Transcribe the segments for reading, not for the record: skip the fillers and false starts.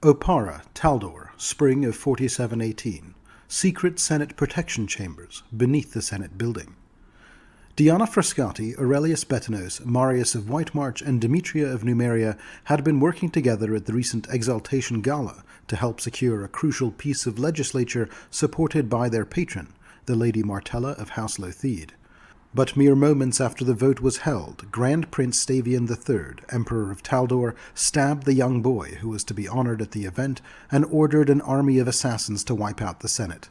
Opara, Taldor, spring of 4718. Secret Senate protection chambers beneath the Senate building. Diyanah Frascati, Aurelius Betanos, Marius of Whitemarch, and Demetria of Numeria had been working together at the recent Exaltation Gala to help secure a crucial piece of legislature supported by their patron, the Lady Martella of House Lothide. But mere moments after the vote was held, Grand Prince Stavian III, Emperor of Taldor, stabbed the young boy who was to be honored at the event and ordered an army of assassins to wipe out the Senate.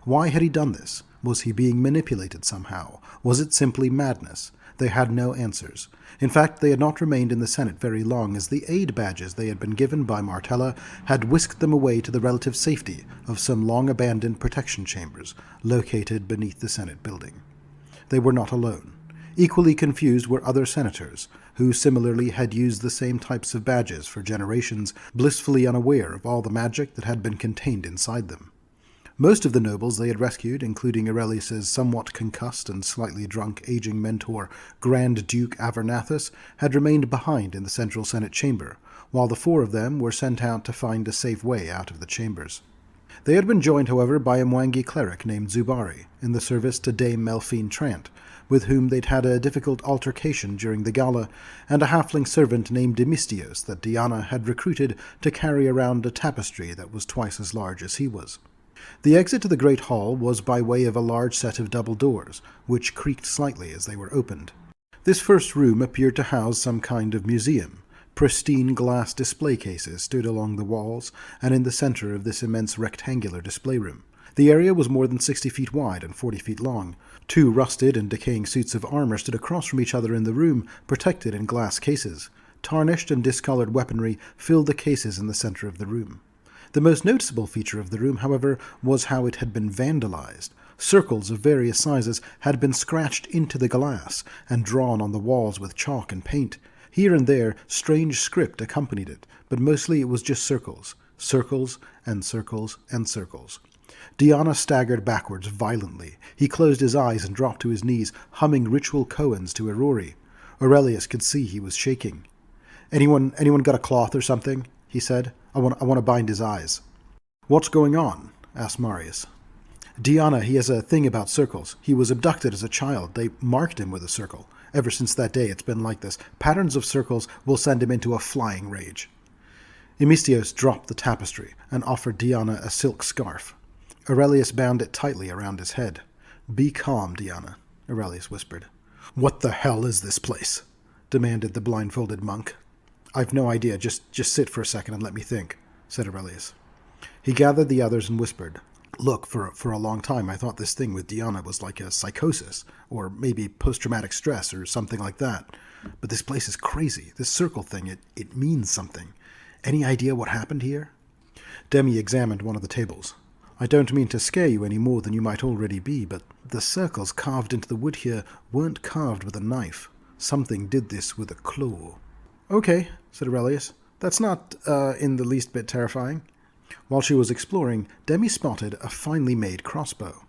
Why had he done this? Was he being manipulated somehow? Was it simply madness? They had no answers. In fact, they had not remained in the Senate very long, as the aid badges they had been given by Martella had whisked them away to the relative safety of some long-abandoned protection chambers located beneath the Senate building. They were not alone. Equally confused were other senators, who similarly had used the same types of badges for generations, blissfully unaware of all the magic that had been contained inside them. Most of the nobles they had rescued, including Aurelius's somewhat concussed and slightly drunk aging mentor, Grand Duke Avernathus, had remained behind in the Central Senate chamber, while the 4 of them were sent out to find a safe way out of the chambers. They had been joined, however, by a Mwangi cleric named Zubari, in the service to Dame Melphine Trant, with whom they'd had a difficult altercation during the gala, and a halfling servant named Demistios that Diyanah had recruited to carry around a tapestry that was twice as large as he was. The exit to the Great Hall was by way of a large set of double doors, which creaked slightly as they were opened. This first room appeared to house some kind of museum. Pristine glass display cases stood along the walls and in the center of this immense rectangular display room. The area was more than 60 feet wide and 40 feet long. 2 rusted and decaying suits of armor stood across from each other in the room, protected in glass cases. Tarnished and discolored weaponry filled the cases in the center of the room. The most noticeable feature of the room, however, was how it had been vandalized. Circles of various sizes had been scratched into the glass and drawn on the walls with chalk and paint. Here and there, strange script accompanied it, but mostly it was just circles. Circles and circles and circles. Diyanah staggered backwards violently. He closed his eyes and dropped to his knees, humming ritual koans to Irori. Aurelius could see he was shaking. Anyone got a cloth or something?" he said. I want to bind his eyes." "What's going on?" asked Marius. "Diyanah, he has a thing about circles. He was abducted as a child. They marked him with a circle. Ever since that day, it's been like this. Patterns of circles will send him into a flying rage." Emistios dropped the tapestry and offered Diyanah a silk scarf. Aurelius bound it tightly around his head. "Be calm, Diyanah," Aurelius whispered. "What the hell is this place?" demanded the blindfolded monk. "I've no idea. Just sit for a second and let me think," said Aurelius. He gathered the others and whispered, "Look, for a long time I thought this thing with Diyanah was like a psychosis, or maybe post-traumatic stress or something like that. But this place is crazy. This circle thing, it means something. Any idea what happened here?" Demi examined one of the tables. "I don't mean to scare you any more than you might already be, but the circles carved into the wood here weren't carved with a knife. Something did this with a claw." "Okay," said Aurelius. "That's not in the least bit terrifying." While she was exploring, Demi spotted a finely made crossbow.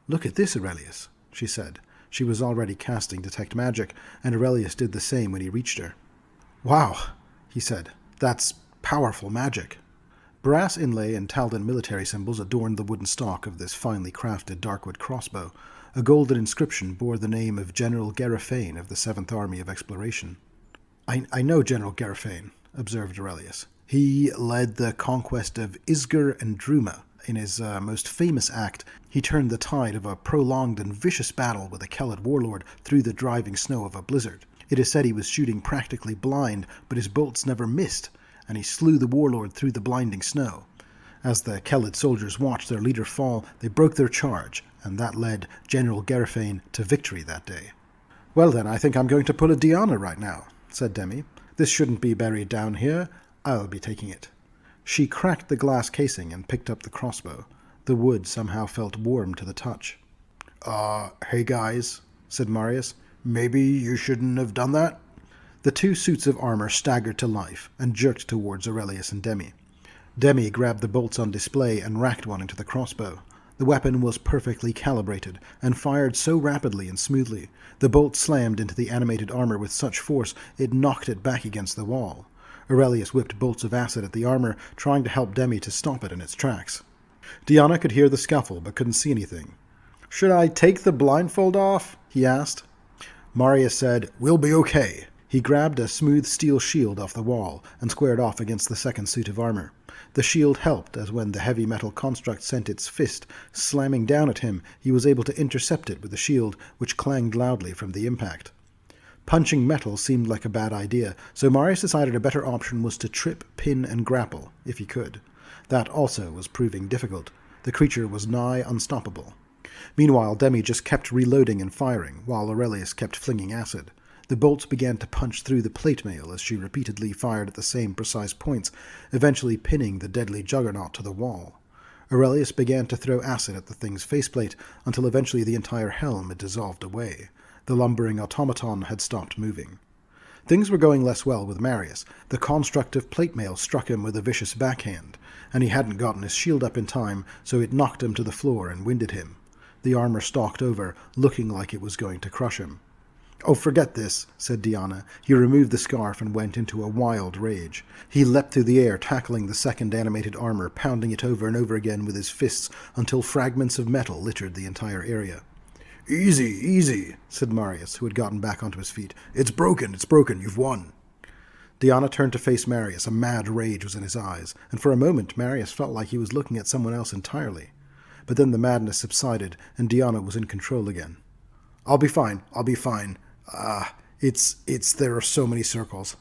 "Look at this, Aurelius," she said. She was already casting Detect Magic, and Aurelius did the same when he reached her. "Wow," he said. "That's powerful magic." Brass inlay and Taldan military symbols adorned the wooden stock of this finely crafted darkwood crossbow. A golden inscription bore the name of General Garifane of the 7th Army of Exploration. I know General Garifane," observed Aurelius. "He led the conquest of Isgur and Druma. In his most famous act, he turned the tide of a prolonged and vicious battle with a Kelid warlord through the driving snow of a blizzard. It is said he was shooting practically blind, but his bolts never missed, and he slew the warlord through the blinding snow. As the Kelid soldiers watched their leader fall, they broke their charge, and that led General Garifane to victory that day." "Well then, I think I'm going to pull a Diyanah right now," said Demi. "This shouldn't be buried down here. I'll be taking it." She cracked the glass casing and picked up the crossbow. The wood somehow felt warm to the touch. Hey guys," said Marius. "Maybe you shouldn't have done that?" The 2 suits of armor staggered to life and jerked towards Aurelius and Demi. Demi grabbed the bolts on display and racked one into the crossbow. The weapon was perfectly calibrated and fired so rapidly and smoothly. The bolt slammed into the animated armor with such force it knocked it back against the wall. Aurelius whipped bolts of acid at the armor, trying to help Demi to stop it in its tracks. Diyanah could hear the scuffle, but couldn't see anything. "Should I take the blindfold off?" he asked. Marius said, "We'll be okay." He grabbed a smooth steel shield off the wall and squared off against the second suit of armor. The shield helped, as when the heavy metal construct sent its fist slamming down at him, he was able to intercept it with the shield, which clanged loudly from the impact. Punching metal seemed like a bad idea, so Marius decided a better option was to trip, pin, and grapple, if he could. That also was proving difficult. The creature was nigh unstoppable. Meanwhile, Demi just kept reloading and firing, while Aurelius kept flinging acid. The bolts began to punch through the plate mail as she repeatedly fired at the same precise points, eventually pinning the deadly juggernaut to the wall. Aurelius began to throw acid at the thing's faceplate until eventually the entire helm had dissolved away. The lumbering automaton had stopped moving. Things were going less well with Marius. The construct of plate mail struck him with a vicious backhand, and he hadn't gotten his shield up in time, so it knocked him to the floor and winded him. The armor stalked over, looking like it was going to crush him. "Oh, forget this," said Diyanah. He removed the scarf and went into a wild rage. He leapt through the air, tackling the second animated armor, pounding it over and over again with his fists until fragments of metal littered the entire area. "Easy, easy," said Marius, who had gotten back onto his feet. It's broken, you've won." Diyanah turned to face Marius. A mad rage was in his eyes, and for a moment Marius felt like he was looking at someone else entirely. But then the madness subsided, and Diyanah was in control again. I'll be fine. There are so many circles."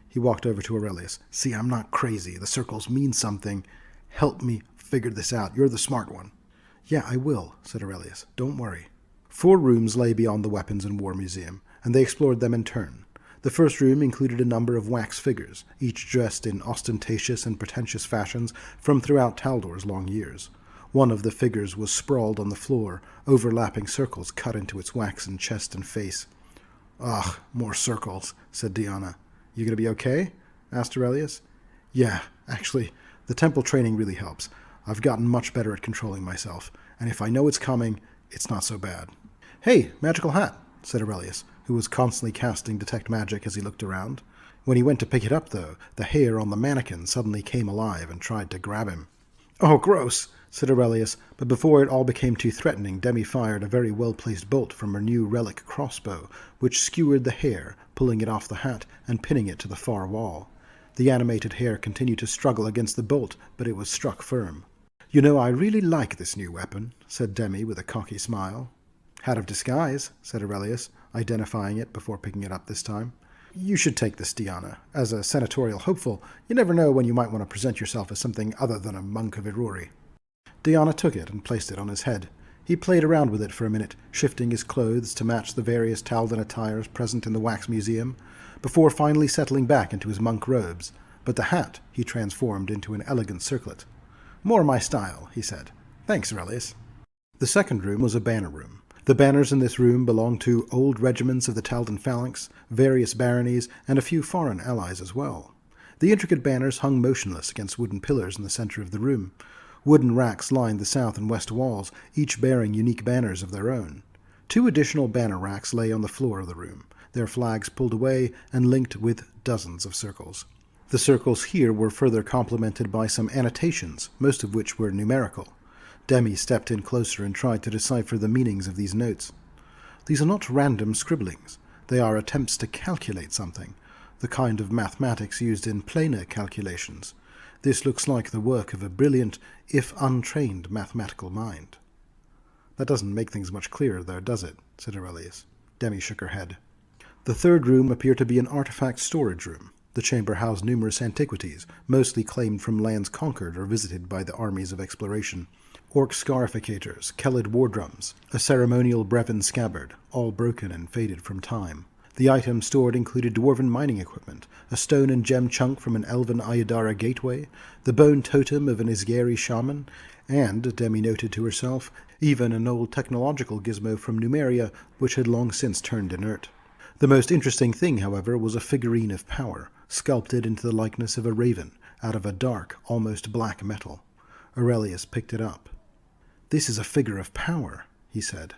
He walked over to Aurelius. "See, I'm not crazy. The circles mean something. Help me figure this out. You're the smart one." "Yeah, I will," said Aurelius. "Don't worry." 4 rooms lay beyond the Weapons and War Museum, and they explored them in turn. The first room included a number of wax figures, each dressed in ostentatious and pretentious fashions from throughout Taldor's long years. One of the figures was sprawled on the floor, overlapping circles cut into its waxen chest and face. "Ugh, more circles," said Diyanah. "You gonna be okay?" asked Aurelius. "Yeah, actually, the temple training really helps. I've gotten much better at controlling myself, and if I know it's coming, it's not so bad." "Hey, magical hat," said Aurelius, who was constantly casting Detect Magic as he looked around. When he went to pick it up, though, the hair on the mannequin suddenly came alive and tried to grab him. "Oh, gross," said Aurelius, but before it all became too threatening, Demi fired a very well-placed bolt from her new relic crossbow, which skewered the hair, pulling it off the hat and pinning it to the far wall. The animated hair continued to struggle against the bolt, but it was struck firm. "You know, I really like this new weapon," said Demi with a cocky smile. "Hat of Disguise," said Aurelius, identifying it before picking it up this time. "You should take this, Diyanah. As a senatorial hopeful, you never know when you might want to present yourself as something other than a monk of Iruri." Diyanah took it and placed it on his head. He played around with it for a minute, shifting his clothes to match the various Taldan attires present in the Wax Museum, before finally settling back into his monk robes, but the hat he transformed into an elegant circlet. "More my style," he said. "Thanks, Aurelius." The second room was a banner room. The banners in this room belonged to old regiments of the Taldan phalanx, various baronies, and a few foreign allies as well. The intricate banners hung motionless against wooden pillars in the center of the room. Wooden racks lined the south and west walls, each bearing unique banners of their own. 2 additional banner racks lay on the floor of the room, their flags pulled away and linked with dozens of circles. The circles here were further complemented by some annotations, most of which were numerical. Demi stepped in closer and tried to decipher the meanings of these notes. These are not random scribblings. They are attempts to calculate something, the kind of mathematics used in planar calculations. This looks like the work of a brilliant, if untrained, mathematical mind. "That doesn't make things much clearer, though, does it?" said Aurelius. Demi shook her head. The third room appeared to be an artifact storage room. The chamber housed numerous antiquities, mostly claimed from lands conquered or visited by the armies of exploration. Orc scarificators, Kellid war drums, a ceremonial Brevin scabbard, all broken and faded from time. The items stored included dwarven mining equipment, a stone and gem chunk from an elven Ayadara gateway, the bone totem of an Isgari shaman, and, Demi noted to herself, even an old technological gizmo from Numeria, which had long since turned inert. The most interesting thing, however, was a figurine of power, sculpted into the likeness of a raven, out of a dark, almost black metal. Aurelius picked it up. "This is a figure of power," he said.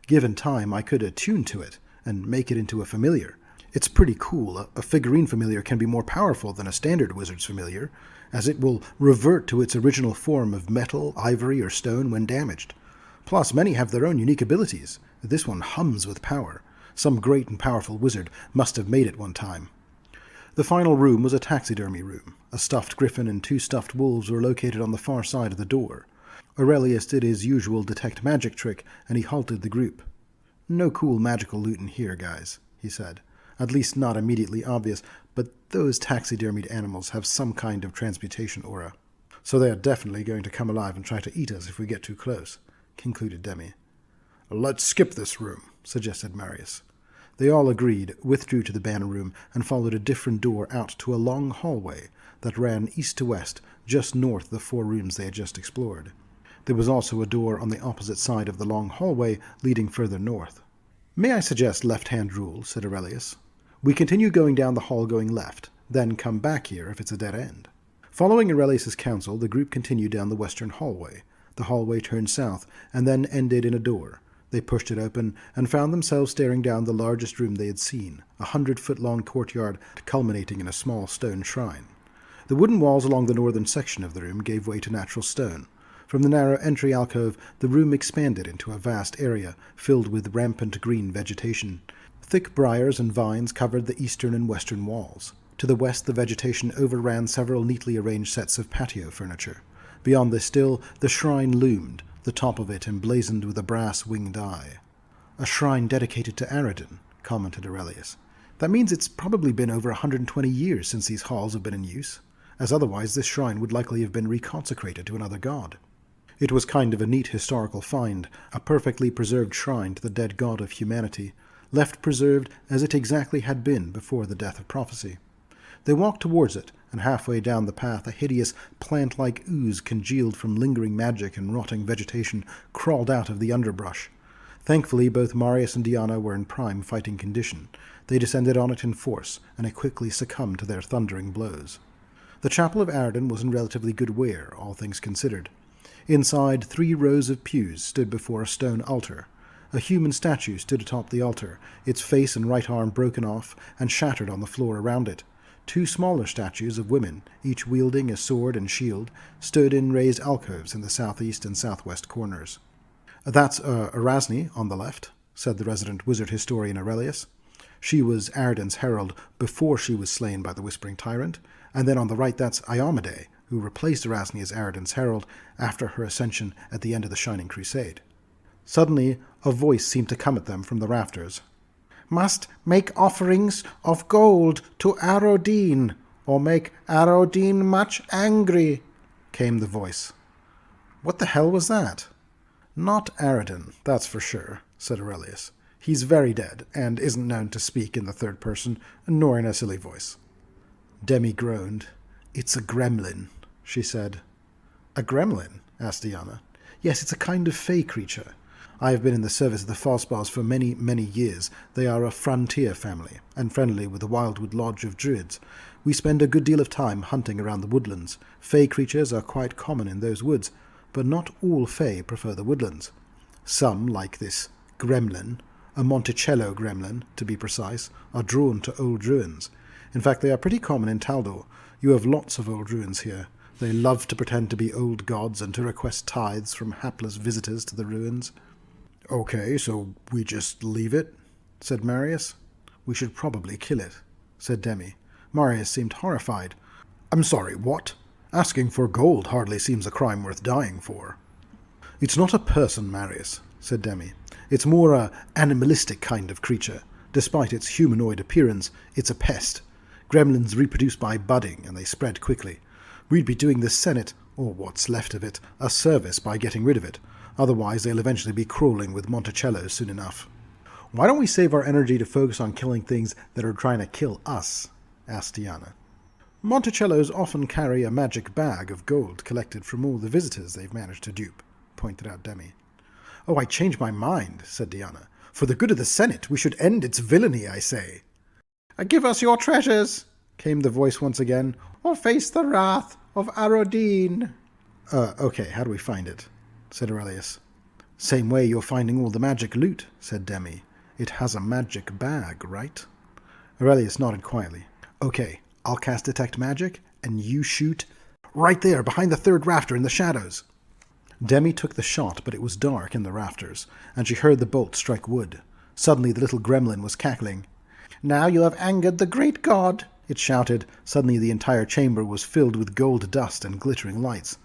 "Given time, I could attune to it, and make it into a familiar. It's pretty cool. A figurine familiar can be more powerful than a standard wizard's familiar, as it will revert to its original form of metal, ivory, or stone when damaged. Plus, many have their own unique abilities. This one hums with power. Some great and powerful wizard must have made it one time. The final room was a taxidermy room. A stuffed griffin and 2 stuffed wolves were located on the far side of the door. Aurelius did his usual detect magic trick, and he halted the group. "No cool magical loot in here, guys," he said. "At least not immediately obvious, but those taxidermied animals have some kind of transmutation aura. So they are definitely going to come alive and try to eat us if we get too close," concluded Demi. "Let's skip this room," suggested Marius. They all agreed, withdrew to the banner room, and followed a different door out to a long hallway that ran east to west, just north of the 4 rooms they had just explored. There was also a door on the opposite side of the long hallway leading further north. "May I suggest left-hand rule?" said Aurelius. "We continue going down the hall going left, then come back here if it's a dead end." Following Aurelius's counsel, the group continued down the western hallway. The hallway turned south, and then ended in a door. They pushed it open, and found themselves staring down the largest room they had seen, a 100-foot-long courtyard culminating in a small stone shrine. The wooden walls along the northern section of the room gave way to natural stone. From the narrow entry alcove, the room expanded into a vast area filled with rampant green vegetation. Thick briars and vines covered the eastern and western walls. To the west, the vegetation overran several neatly arranged sets of patio furniture. Beyond this still, the shrine loomed, the top of it emblazoned with a brass winged eye. "A shrine dedicated to Aradin," commented Aurelius. "That means it's probably been over 120 years since these halls have been in use, as otherwise this shrine would likely have been reconsecrated to another god." It was kind of a neat historical find, a perfectly preserved shrine to the dead god of humanity, left preserved as it exactly had been before the death of prophecy. They walked towards it, and halfway down the path a hideous plant-like ooze congealed from lingering magic and rotting vegetation crawled out of the underbrush. Thankfully, both Marius and Diyanah were in prime fighting condition. They descended on it in force, and it quickly succumbed to their thundering blows. The chapel of Aradin was in relatively good wear, all things considered. Inside, 3 rows of pews stood before a stone altar. A human statue stood atop the altar, its face and right arm broken off and shattered on the floor around it. 2 smaller statues of women, each wielding a sword and shield, stood in raised alcoves in the southeast and southwest corners. "That's Erasne on the left," said the resident wizard historian Aurelius. "She was Aradin's herald before she was slain by the Whispering Tyrant, and then on the right that's Iomade, who replaced Erasne as Aradin's herald after her ascension at the end of the Shining Crusade." Suddenly, a voice seemed to come at them from the rafters. "Must make offerings of gold to Arodin, or make Arodin much angry," came the voice. "What the hell was that?" "Not Aradin, that's for sure," said Aurelius. "He's very dead, and isn't known to speak in the third person, nor in a silly voice." Demi groaned. "It's a gremlin," she said. "A gremlin?" asked Diyanah. "Yes, it's a kind of fey creature. I have been in the service of the Falspaws for many, many years. They are a frontier family, and friendly with the Wildwood Lodge of Druids. We spend a good deal of time hunting around the woodlands. Fey creatures are quite common in those woods, but not all fey prefer the woodlands. Some, like this gremlin, a Monticello gremlin, to be precise, are drawn to old ruins. In fact, they are pretty common in Taldor. You have lots of old ruins here. They love to pretend to be old gods and to request tithes from hapless visitors to the ruins." "Okay, so we just leave it?" said Marius. "We should probably kill it," said Demi. Marius seemed horrified. "I'm sorry, what? Asking for gold hardly seems a crime worth dying for." "It's not a person, Marius," said Demi. "It's more a animalistic kind of creature. Despite its humanoid appearance, it's a pest. Gremlins reproduce by budding, and they spread quickly. We'd be doing the Senate, or what's left of it, a service by getting rid of it. Otherwise, they'll eventually be crawling with Monticello soon enough." "Why don't we save our energy to focus on killing things that are trying to kill us?" asked Diyanah. "Monticellos often carry a magic bag of gold collected from all the visitors they've managed to dupe," pointed out Demi. "Oh, I changed my mind," said Diyanah. "For the good of the Senate, we should end its villainy, I say." "Give us your treasures," came the voice once again, "or face the wrath of Arodin." Okay, how do we find it?" said Aurelius. "Same way you're finding all the magic loot," said Demi. "It has a magic bag, right?" Aurelius nodded quietly. Okay, I'll cast Detect Magic, and you shoot right there, behind the third rafter in the shadows. Demi took the shot, but it was dark in the rafters, and she heard the bolt strike wood. Suddenly the little gremlin was cackling. Now you have angered the great god, it shouted. Suddenly the entire chamber was filled with gold dust and glittering lights.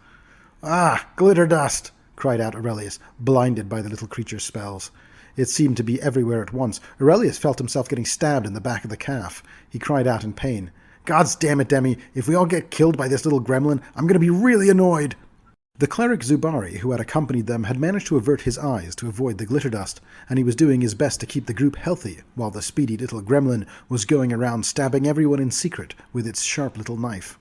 Ah, glitter dust! Cried out Aurelius, blinded by the little creature's spells. It seemed to be everywhere at once. Aurelius felt himself getting stabbed in the back of the calf. He cried out in pain. Gods damn it, Demi! If we all get killed by this little gremlin, I'm going to be really annoyed! The cleric Zubari, who had accompanied them, had managed to avert his eyes to avoid the glitter dust, and he was doing his best to keep the group healthy, while the speedy little gremlin was going around stabbing everyone in secret with its sharp little knife.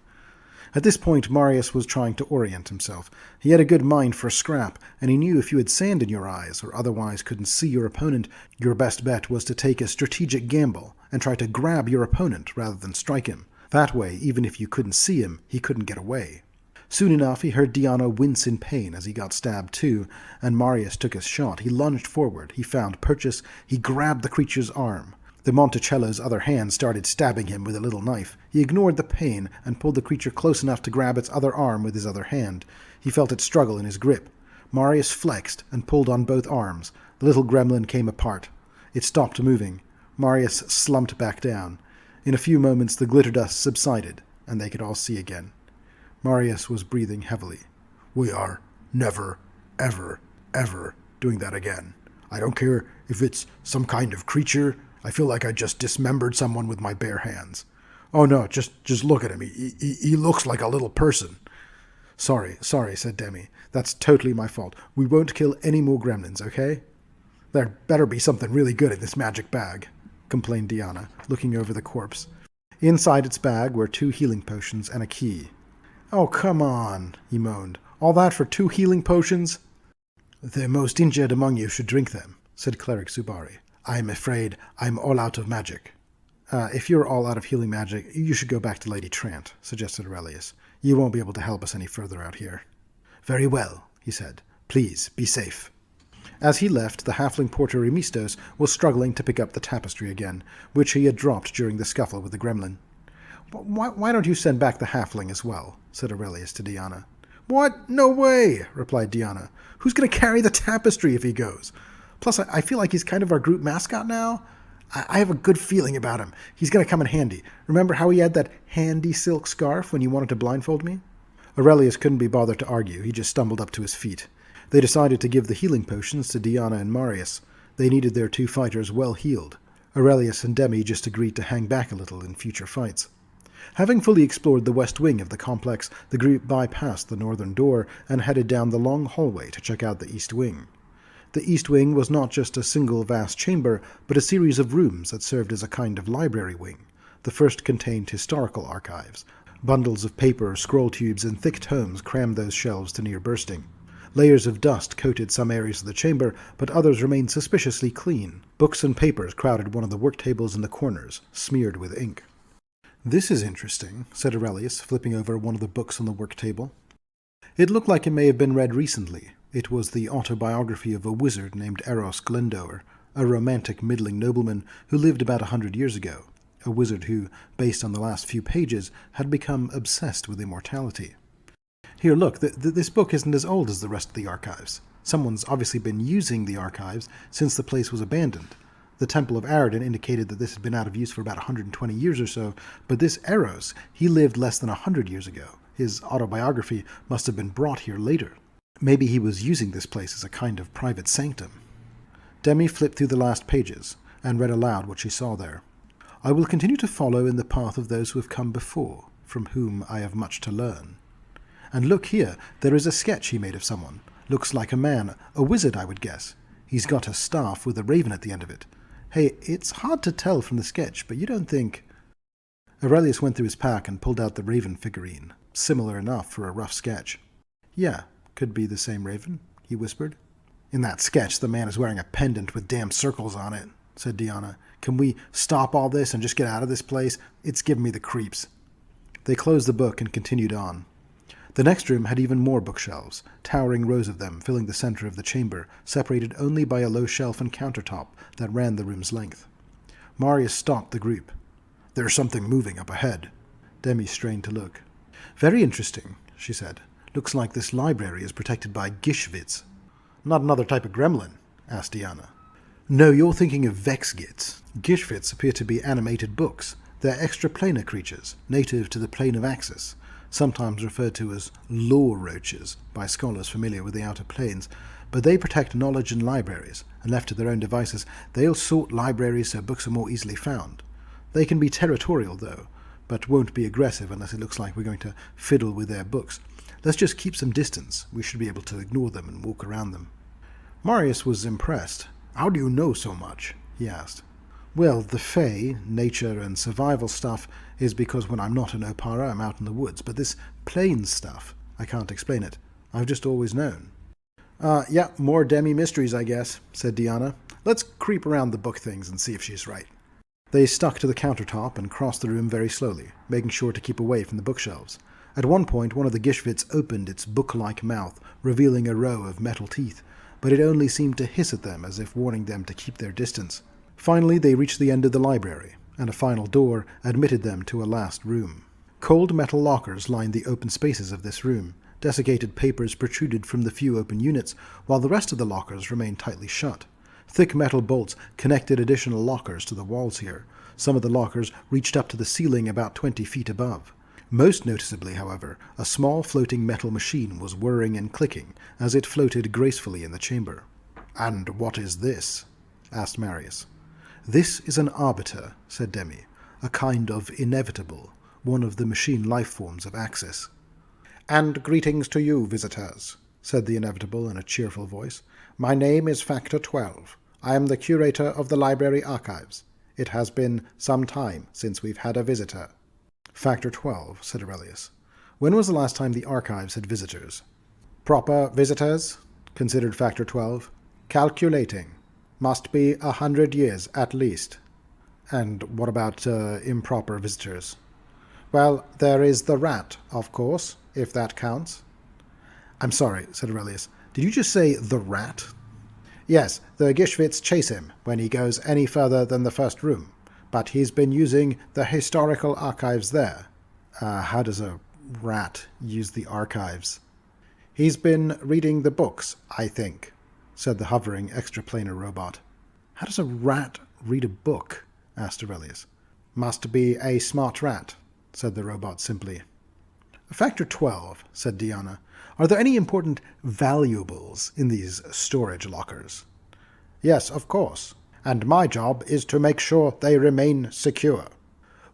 At this point, Marius was trying to orient himself. He had a good mind for a scrap, and he knew if you had sand in your eyes or otherwise couldn't see your opponent, your best bet was to take a strategic gamble and try to grab your opponent rather than strike him. That way, even if you couldn't see him, he couldn't get away. Soon enough, he heard Diyanah wince in pain as he got stabbed too, and Marius took his shot. He lunged forward. He found purchase. He grabbed the creature's arm. The Monticello's other hand started stabbing him with a little knife. He ignored the pain and pulled the creature close enough to grab its other arm with his other hand. He felt it struggle in his grip. Marius flexed and pulled on both arms. The little gremlin came apart. It stopped moving. Marius slumped back down. In a few moments the glitter dust subsided, and they could all see again. Marius was breathing heavily. We are never, ever, ever doing that again. I don't care if it's some kind of creature. I feel like I just dismembered someone with my bare hands. Oh no, just look at him. He looks like a little person. Sorry, said Demi. That's totally my fault. We won't kill any more gremlins, okay? There better be something really good in this magic bag, complained Diyanah, looking over the corpse. Inside its bag were 2 healing potions and a key. Oh, come on, he moaned. All that for 2 healing potions? The most injured among you should drink them, said Cleric Zubari. I'm afraid I'm all out of magic. If you're all out of healing magic, you should go back to Lady Trant, suggested Aurelius. You won't be able to help us any further out here. Very well, he said. Please, be safe. As he left, the halfling porter Emistos was struggling to pick up the tapestry again, which he had dropped during the scuffle with the gremlin. Why don't you send back the halfling as well? Said Aurelius to Diyanah. What? No way, replied Diyanah. Who's going to carry the tapestry if he goes? Plus, I feel like he's kind of our group mascot now. I have a good feeling about him. He's going to come in handy. Remember how he had that handy silk scarf when you wanted to blindfold me? Aurelius couldn't be bothered to argue. He just stumbled up to his feet. They decided to give the healing potions to Diyanah and Marius. They needed their 2 fighters well healed. Aurelius and Demi just agreed to hang back a little in future fights. Having fully explored the west wing of the complex, the group bypassed the northern door and headed down the long hallway to check out the east wing. The east wing was not just a single vast chamber, but a series of rooms that served as a kind of library wing. The first contained historical archives. Bundles of paper, scroll tubes, and thick tomes crammed those shelves to near bursting. Layers of dust coated some areas of the chamber, but others remained suspiciously clean. Books and papers crowded one of the work tables in the corners, smeared with ink. This is interesting, said Aurelius, flipping over one of the books on the work table. It looked like it may have been read recently. It was the autobiography of a wizard named Eros Glendower, a romantic middling nobleman who lived about 100 years ago, a wizard who, based on the last few pages, had become obsessed with immortality. Here, look, this book isn't as old as the rest of the archives. Someone's obviously been using the archives since the place was abandoned. The Temple of Aridin indicated that this had been out of use for about 120 years or so, but this Eros, he lived less than 100 years ago. His autobiography must have been brought here later. Maybe he was using this place as a kind of private sanctum. Demi flipped through the last pages and read aloud what she saw there. I will continue to follow in the path of those who have come before, from whom I have much to learn. And look here, there is a sketch he made of someone. Looks like a man, a wizard I would guess. He's got a staff with a raven at the end of it. Hey, it's hard to tell from the sketch, but you don't think... Aurelius went through his pack and pulled out the raven figurine. Similar enough for a rough sketch. Yeah, could be the same raven, he whispered. In that sketch, the man is wearing a pendant with damn circles on it, said Diyanah. Can we stop all this and just get out of this place? It's giving me the creeps. They closed the book and continued on. The next room had even more bookshelves, towering rows of them filling the center of the chamber, separated only by a low shelf and countertop that ran the room's length. Marius stopped the group. There's something moving up ahead. Demi strained to look. Very interesting, she said. Looks like this library is protected by Gishvits. Not another type of gremlin? Asked Diyanah. No, you're thinking of Vexgits. Gishvits appear to be animated books. They're extraplanar creatures, native to the plane of Axis, sometimes referred to as lore roaches by scholars familiar with the outer planes, but they protect knowledge in libraries, and left to their own devices, they'll sort libraries so books are more easily found. They can be territorial, though, but won't be aggressive unless it looks like we're going to fiddle with their books. Let's just keep some distance. We should be able to ignore them and walk around them. Marius was impressed. How do you know so much? He asked. Well, the Fae, nature and survival stuff is because when I'm not in Opara, I'm out in the woods. But this plains stuff, I can't explain it. I've just always known. Yeah, more Demi mysteries, I guess, said Diyanah. Let's creep around the book things and see if she's right. They stuck to the countertop and crossed the room very slowly, making sure to keep away from the bookshelves. At one point, one of the Gishvits opened its book-like mouth, revealing a row of metal teeth, but it only seemed to hiss at them as if warning them to keep their distance. Finally, they reached the end of the library, and a final door admitted them to a last room. Cold metal lockers lined the open spaces of this room. Desiccated papers protruded from the few open units, while the rest of the lockers remained tightly shut. Thick metal bolts connected additional lockers to the walls here. Some of the lockers reached up to the ceiling about 20 feet above. Most noticeably, however, a small floating metal machine was whirring and clicking as it floated gracefully in the chamber. "And what is this?" asked Marius. "This is an arbiter," said Demi, "a kind of inevitable, one of the machine life forms of Axis." "And greetings to you, visitors," said the inevitable in a cheerful voice. "My name is Factor 12. I am the curator of the library archives. It has been some time since we've had a visitor." "Factor 12, said Aurelius. "When was the last time the archives had visitors?" "Proper visitors," considered Factor 12. "Calculating. Must be 100 years at least." "And what about improper visitors?" "Well, there is the rat, of course, if that counts." "I'm sorry," said Aurelius. "Did you just say the rat?" "Yes, the Gishvits chase him when he goes any further than the first room, but he's been using the historical archives there." How does a rat use the archives?" "He's been reading the books, I think," said the hovering extraplanar robot. "How does a rat read a book?" asked Aurelius. "Must be a smart rat," said the robot simply. "Factor 12, said Diyanah. "Are there any important valuables in these storage lockers?" "Yes, of course. And my job is to make sure they remain secure."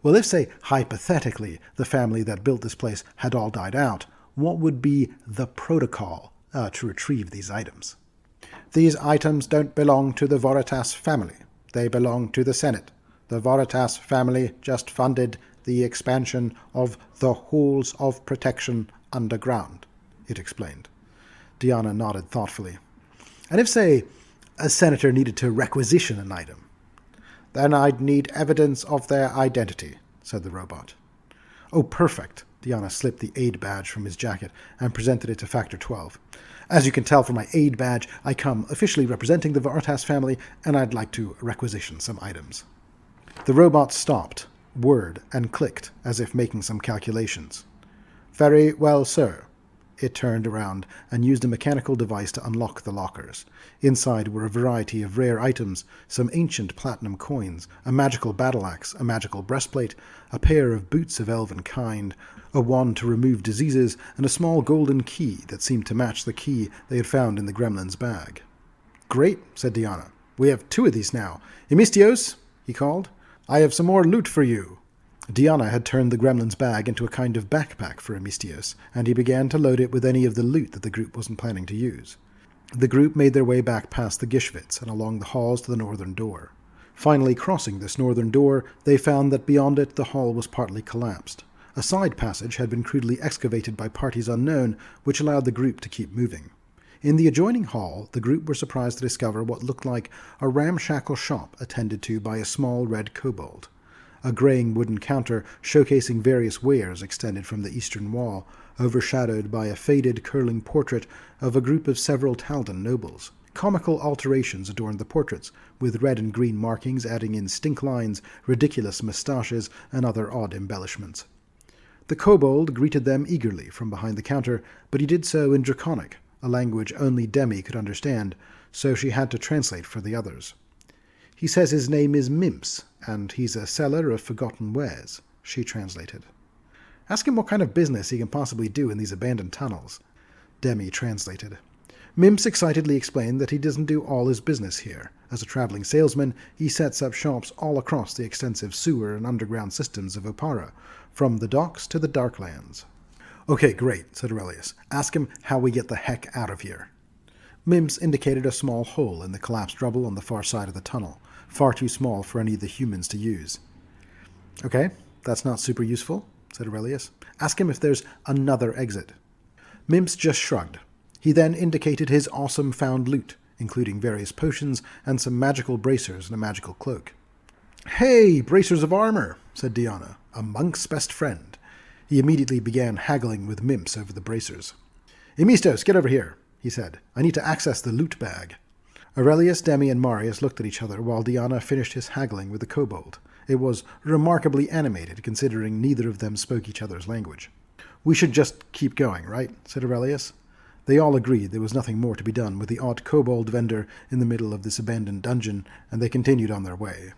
"Well, if, say, hypothetically, the family that built this place had all died out, what would be the protocol to retrieve these items?" "These items don't belong to the Voritas family. They belong to the Senate. The Voritas family just funded the expansion of the Halls of Protection underground," it explained. Diyanah nodded thoughtfully. "And if, say, a senator needed to requisition an item?" "Then I'd need evidence of their identity," said the robot. "Oh, perfect." Diyanah slipped the aid badge from his jacket and presented it to Factor 12. "As you can tell from my aid badge, I come officially representing the Voritas family, and I'd like to requisition some items." The robot stopped, whirred, and clicked, as if making some calculations. "Very well, sir." It turned around and used a mechanical device to unlock the lockers. Inside were a variety of rare items, some ancient platinum coins, a magical battle axe, a magical breastplate, a pair of boots of elven kind, a wand to remove diseases, and a small golden key that seemed to match the key they had found in the gremlin's bag. "Great," said Diyanah. "We have 2 of these now. Emistios," he called, "I have some more loot for you." Diyanah had turned the gremlin's bag into a kind of backpack for Emistios, and he began to load it with any of the loot that the group wasn't planning to use. The group made their way back past the Gishvits and along the halls to the northern door. Finally crossing this northern door, they found that beyond it the hall was partly collapsed. A side passage had been crudely excavated by parties unknown, which allowed the group to keep moving. In the adjoining hall, the group were surprised to discover what looked like a ramshackle shop attended to by a small red kobold. A graying wooden counter showcasing various wares extended from the eastern wall, overshadowed by a faded, curling portrait of a group of several Taldan nobles. Comical alterations adorned the portraits, with red and green markings adding in stink lines, ridiculous moustaches, and other odd embellishments. The kobold greeted them eagerly from behind the counter, but he did so in Draconic, a language only Demi could understand, so she had to translate for the others. "He says his name is Mimps, and he's a seller of forgotten wares," she translated. "Ask him what kind of business he can possibly do in these abandoned tunnels," Demi translated. Mimps excitedly explained that he doesn't do all his business here. As a traveling salesman, he sets up shops all across the extensive sewer and underground systems of Opara, from the docks to the Darklands. "Okay, great," said Aurelius. "Ask him how we get the heck out of here." Mimps indicated a small hole in the collapsed rubble on the far side of the tunnel, far too small for any of the humans to use. "Okay, that's not super useful," said Aurelius. "Ask him if there's another exit." Mimps just shrugged. He then indicated his awesome found loot, including various potions and some magical bracers and a magical cloak. "Hey, bracers of armor," said Diyanah, "a monk's best friend." He immediately began haggling with Mimps over the bracers. "Emistos, get over here," he said. "I need to access the loot bag." Aurelius, Demi, and Marius looked at each other while Diyanah finished his haggling with the kobold. It was remarkably animated, considering neither of them spoke each other's language. "We should just keep going, right?" said Aurelius. They all agreed there was nothing more to be done with the odd kobold vendor in the middle of this abandoned dungeon, and they continued on their way.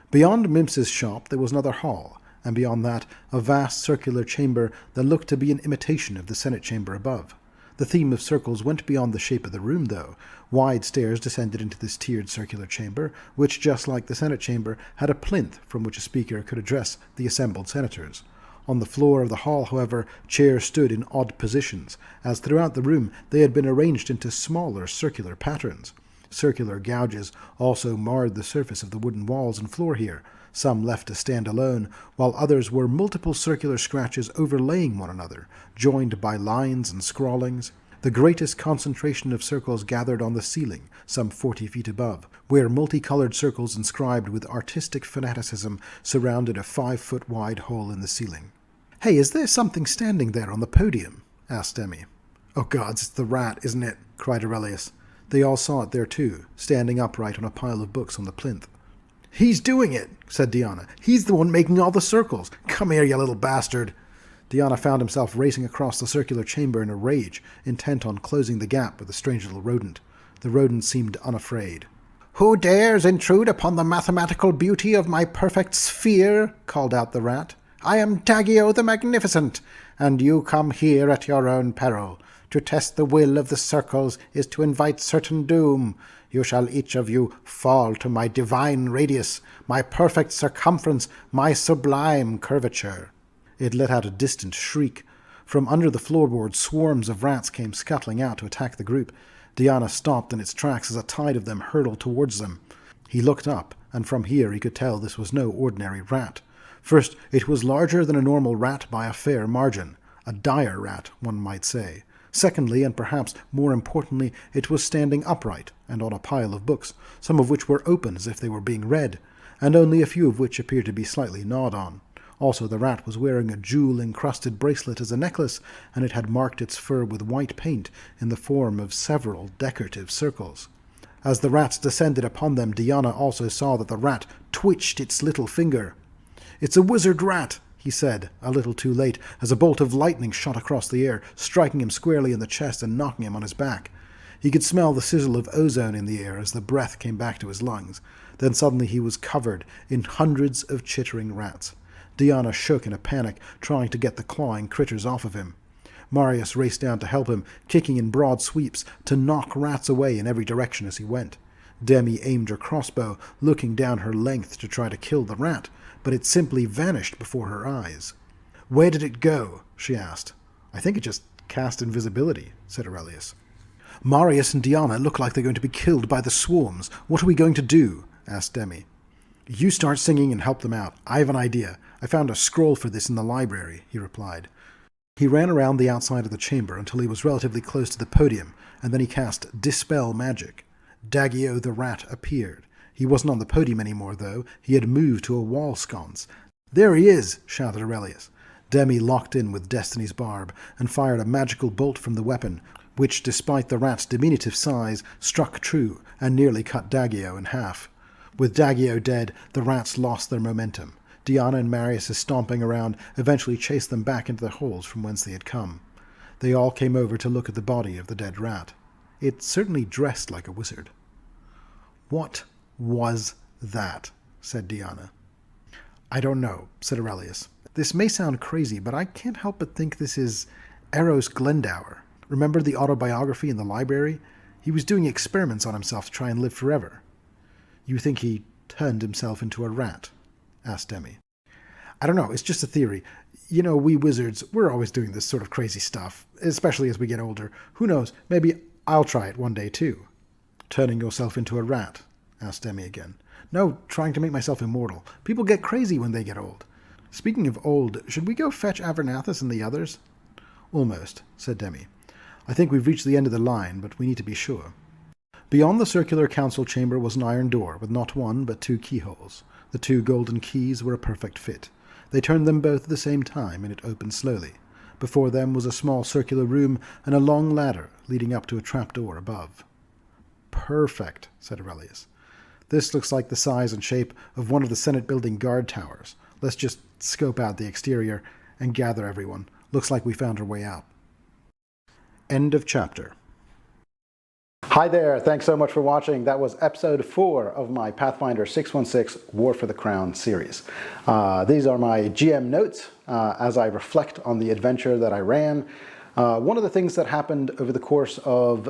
Beyond Mimps's shop there was another hall, and beyond that a vast circular chamber that looked to be an imitation of the Senate chamber above. The theme of circles went beyond the shape of the room, though. Wide stairs descended into this tiered circular chamber, which, just like the Senate chamber, had a plinth from which a speaker could address the assembled senators. On the floor of the hall, however, chairs stood in odd positions, as throughout the room they had been arranged into smaller circular patterns. Circular gouges also marred the surface of the wooden walls and floor here, some left to stand alone, while others were multiple circular scratches overlaying one another, joined by lines and scrawlings. The greatest concentration of circles gathered on the ceiling, some 40 feet above, where multicolored circles inscribed with artistic fanaticism surrounded a 5-foot-wide hole in the ceiling. "Hey, is there something standing there on the podium?" asked Demi. "Oh gods, it's the rat, isn't it?" cried Aurelius. They all saw it there too, standing upright on a pile of books on the plinth. "He's doing it," said Diyanah. "He's the one making all the circles. Come here, you little bastard." Diyanah found himself racing across the circular chamber in a rage, intent on closing the gap with the strange little rodent. The rodent seemed unafraid. "Who dares intrude upon the mathematical beauty of my perfect sphere?" called out the rat. "I am Dagio the Magnificent, and you come here at your own peril. To test the will of the circles is to invite certain doom. You shall each of you fall to my divine radius, my perfect circumference, my sublime curvature." It let out a distant shriek. From under the floorboard, swarms of rats came scuttling out to attack the group. Diyanah stopped in its tracks as a tide of them hurtled towards them. He looked up, and from here he could tell this was no ordinary rat. First, it was larger than a normal rat by a fair margin. A dire rat, one might say. Secondly, and perhaps more importantly, it was standing upright and on a pile of books, some of which were open as if they were being read, and only a few of which appeared to be slightly gnawed on. Also, the rat was wearing a jewel-encrusted bracelet as a necklace, and it had marked its fur with white paint in the form of several decorative circles. As the rats descended upon them, Diyanah also saw that the rat twitched its little finger. "It's a wizard rat," he said, a little too late, as a bolt of lightning shot across the air, striking him squarely in the chest and knocking him on his back. He could smell the sizzle of ozone in the air as the breath came back to his lungs. Then suddenly he was covered in hundreds of chittering rats. Diyanah shook in a panic, trying to get the clawing critters off of him. Marius raced down to help him, kicking in broad sweeps to knock rats away in every direction as he went. Demi aimed her crossbow, looking down her length to try to kill the rat, but it simply vanished before her eyes. "Where did it go?" she asked. "I think it just cast invisibility," said Aurelius. "Marius and Diyanah look like they're going to be killed by the swarms. What are we going to do?" asked Demi. "You start singing and help them out. I have an idea. I found a scroll for this in the library," he replied. He ran around the outside of the chamber until he was relatively close to the podium, and then he cast Dispel Magic. Dagio the rat appeared. He wasn't on the podium anymore, though. He had moved to a wall sconce. "There he is!" shouted Aurelius. Demi locked in with Destiny's barb and fired a magical bolt from the weapon, which, despite the rat's diminutive size, struck true and nearly cut Daggio in half. With Daggio dead, the rats lost their momentum. Diyanah and Marius, stomping around, eventually chased them back into the holes from whence they had come. They all came over to look at the body of the dead rat. It certainly dressed like a wizard. "What was that?" said Diyanah. "I don't know," said Aurelius. "This may sound crazy, but I can't help but think this is Eros Glendower. Remember the autobiography in the library? He was doing experiments on himself to try and live forever." "You think he turned himself into a rat?" asked Demi. "I don't know, it's just a theory. You know, we wizards, we're always doing this sort of crazy stuff, especially as we get older. Who knows, maybe I'll try it one day too." "Turning yourself into a rat?" asked Demi again. "No, trying to make myself immortal. People get crazy when they get old. Speaking of old, should we go fetch Avernathus and the others?" "Almost," said Demi. "I think we've reached the end of the line, but we need to be sure." Beyond the circular council chamber was an iron door with not one but 2 keyholes. The 2 golden keys were a perfect fit. They turned them both at the same time, and it opened slowly. Before them was a small circular room and a long ladder leading up to a trapdoor above. "Perfect," said Aurelius. "This looks like the size and shape of one of the Senate building guard towers. Let's just scope out the exterior and gather everyone. Looks like we found our way out." End of chapter. Hi there, thanks so much for watching. That was episode 4 of my Pathfinder 616 War for the Crown series. These are my GM notes as I reflect on the adventure that I ran. One of the things that happened over the course of,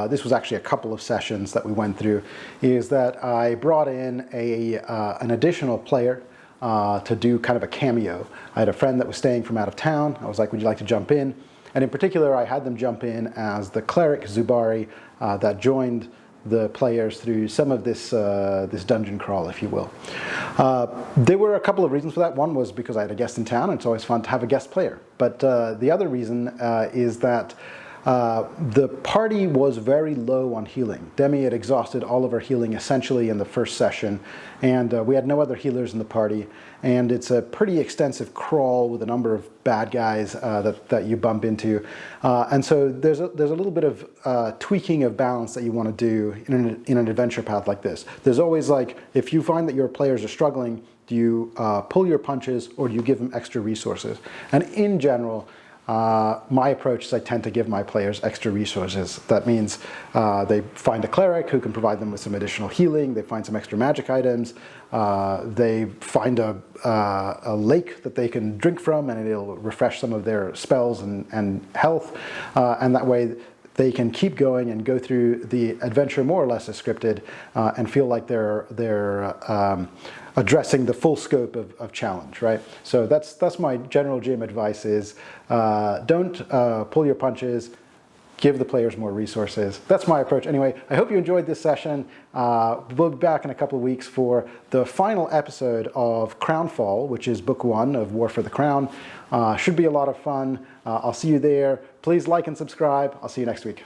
this was actually a couple of sessions that we went through, is that I brought in an additional player to do kind of a cameo. I had a friend that was staying from out of town. I was like, "Would you like to jump in?" And in particular, I had them jump in as the cleric Zubari that joined the players through some of this dungeon crawl, if you will. There were a couple of reasons for that. One was because I had a guest in town, and it's always fun to have a guest player. But the other reason is that the party was very low on healing. Demi had exhausted all of her healing essentially in the first session, and we had no other healers in the party. And it's a pretty extensive crawl with a number of bad guys that you bump into. And so there's a little bit of tweaking of balance that you want to do in an adventure path like this. There's always, like, if you find that your players are struggling, do you pull your punches or do you give them extra resources? And in general, my approach is I tend to give my players extra resources. That means they find a cleric who can provide them with some additional healing, they find some extra magic items, they find a lake that they can drink from and it'll refresh some of their spells and health, and that way they can keep going and go through the adventure more or less as scripted and feel like they're addressing the full scope of challenge, right? So that's my general GM advice is don't pull your punches, give the players more resources. That's my approach. Anyway, I hope you enjoyed this session. We'll be back in a couple of weeks for the final episode of Crownfall, which is book 1 of War for the Crown. Should be a lot of fun. I'll see you there. Please like and subscribe. I'll see you next week.